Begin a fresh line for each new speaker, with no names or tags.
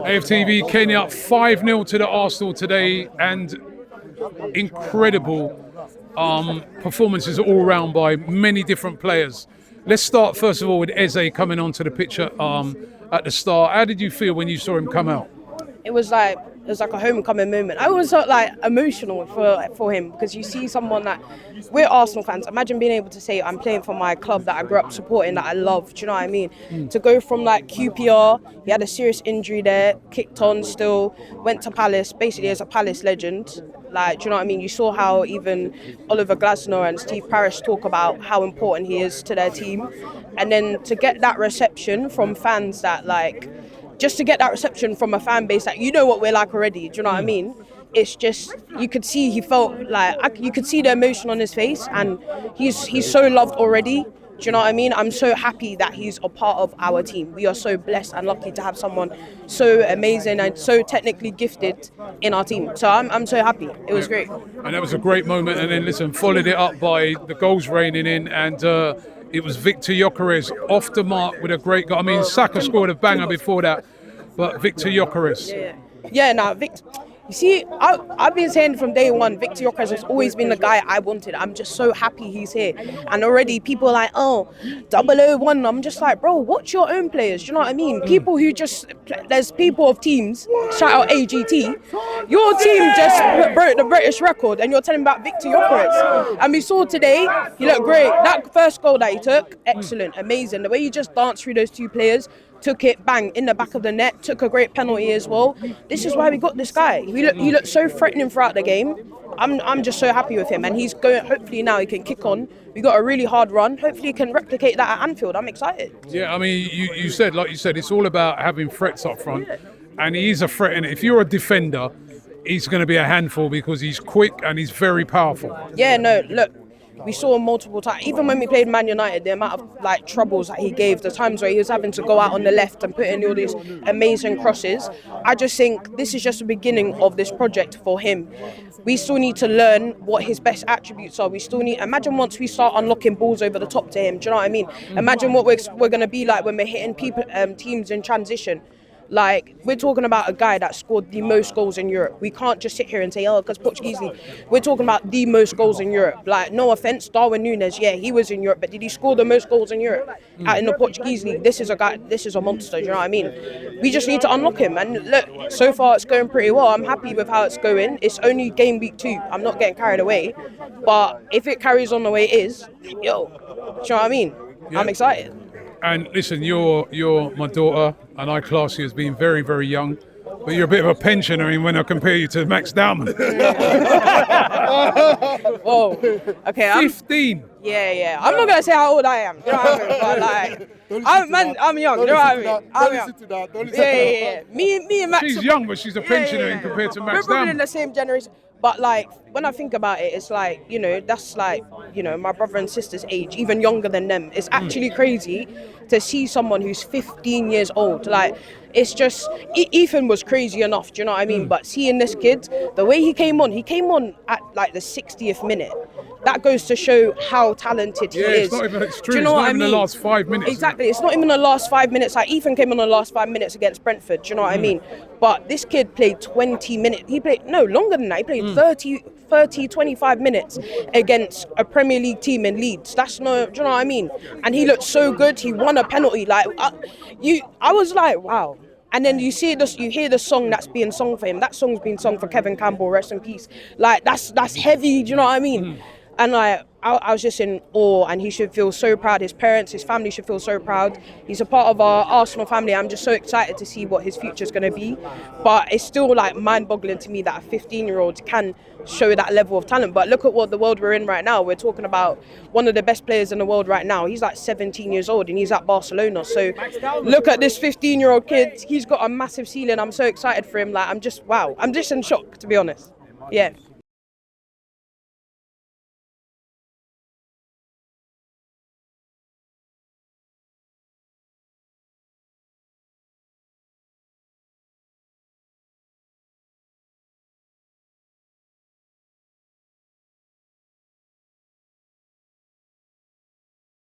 AFTV Kenya 5-0 to the Arsenal today, and incredible performances all round by many different players. Let's start first of all with Eze coming onto the pitch at the start. How did you feel when you saw him come out?
It was like a homecoming moment. I was like emotional for him, because you see someone that, we're Arsenal fans. Imagine being able to say, I'm playing for my club that I grew up supporting, that I love. Do you know what I mean? To go from like QPR, he had a serious injury there, kicked on still, went to Palace, basically as a Palace legend. Like, do you know what I mean? You saw how even Oliver Glasner and Steve Parish talk about how important he is to their team. And then to get that reception from fans that like, just to get that reception from a fan base that you know what we're like already, do you know what I mean? It's just, you could see he felt like, you could see the emotion on his face, and he's so loved already. Do you know what I mean? I'm so happy that he's a part of our team. We are so blessed and lucky to have someone so amazing and so technically gifted in our team. So I'm so happy. It was great.
And that was a great moment. And then, listen, followed it up by the goals raining in, and it was Victor Gyokeres off the mark with a great goal. I mean, Saka scored a banger before that, but Victor Gyokeres.
Yeah, Victor. You see, I've been saying from day one, Victor Gyokeres has always been the guy I wanted. I'm just so happy he's here. And already people are like, oh, 001. I'm just like, bro, watch your own players. Do you know what I mean? People who just, there's people of teams, shout out AGT. Your team just broke the British record, and you're telling me about Victor Gyokeres. And we saw today, he looked great. That first goal that he took, excellent, amazing. The way he just danced through those two players, took it, bang, in the back of the net, took a great penalty as well. This is why we got this guy. He looked so threatening throughout the game. I'm just so happy with him, and he's going, hopefully now he can kick on. We got a really hard run. Hopefully he can replicate that at Anfield. I'm excited.
Yeah, I mean, you said, like you said, it's all about having threats up front, and he's a threat. And if you're a defender, he's going to be a handful because he's quick and he's very powerful.
Yeah, no, look. We saw him multiple times. Even when we played Man United, the amount of like troubles that he gave, the times where he was having to go out on the left and put in all these amazing crosses. I just think this is just the beginning of this project for him. We still need to learn what his best attributes are. We still need, imagine once we start unlocking balls over the top to him. Do you know what I mean? Imagine what we're going to be like when we're hitting people, teams in transition. Like, we're talking about a guy that scored the most goals in Europe. We can't just sit here and say, oh, because Portuguese league. We're talking about the most goals in Europe. Like, no offense, Darwin Núñez, yeah, he was in Europe, but did he score the most goals in Europe? In the Portuguese league, this is a guy, this is a monster, do you know what I mean? We just need to unlock him. And look, so far it's going pretty well. I'm happy with how it's going. It's only game week 2. I'm not getting carried away. But if it carries on the way it is, do you know what I mean? Yeah. I'm excited.
And listen, you're my daughter, and I class you as being very, very young, but you're a bit of a pensioner when I compare you to Max Dowman.
Whoa. Okay.
15.
Yeah. I'm not gonna say how old I am. You know what I mean? But like, I'm young. You know what I mean? I'm young. Yeah. Me and Max.
She's young, but she's a pensioner compared to Max Dowman.
We're probably in the same generation. But like, when I think about it, it's like, you know, that's like, you know, my brother and sister's age, even younger than them. It's actually crazy to see someone who's 15 years old. Like, it's just, Ethan was crazy enough, do you know what I mean? But seeing this kid, the way he came on at like the 60th minute. That goes to show how talented he is.
It's not even, it's true.
Do you know
it's
what
not
I
even
mean?
the last 5 minutes.
Exactly. It's not even the last 5 minutes. Like, Ethan came on the last 5 minutes against Brentford. Do you know what I mean? But this kid played 20 minutes. He played, no, longer than that. He played 30, 25 minutes against a Premier League team in Leeds. That's no, do you know what I mean? And he looked so good. He won a penalty. Like, I was like, wow. And then you hear the song that's being sung for him. That song's been sung for Kevin Campbell, rest in peace. Like, that's heavy, do you know what I mean? And like, I was just in awe, and he should feel so proud. His parents, his family should feel so proud. He's a part of our Arsenal family. I'm just so excited to see what his future's going to be. But it's still like mind-boggling to me that a 15-year-old can show that level of talent. But look at what the world we're in right now. We're talking about one of the best players in the world right now. He's like 17 years old and he's at Barcelona. So look at this 15-year-old kid. He's got a massive ceiling. I'm so excited for him. Like, I'm just in shock, to be honest. Yeah.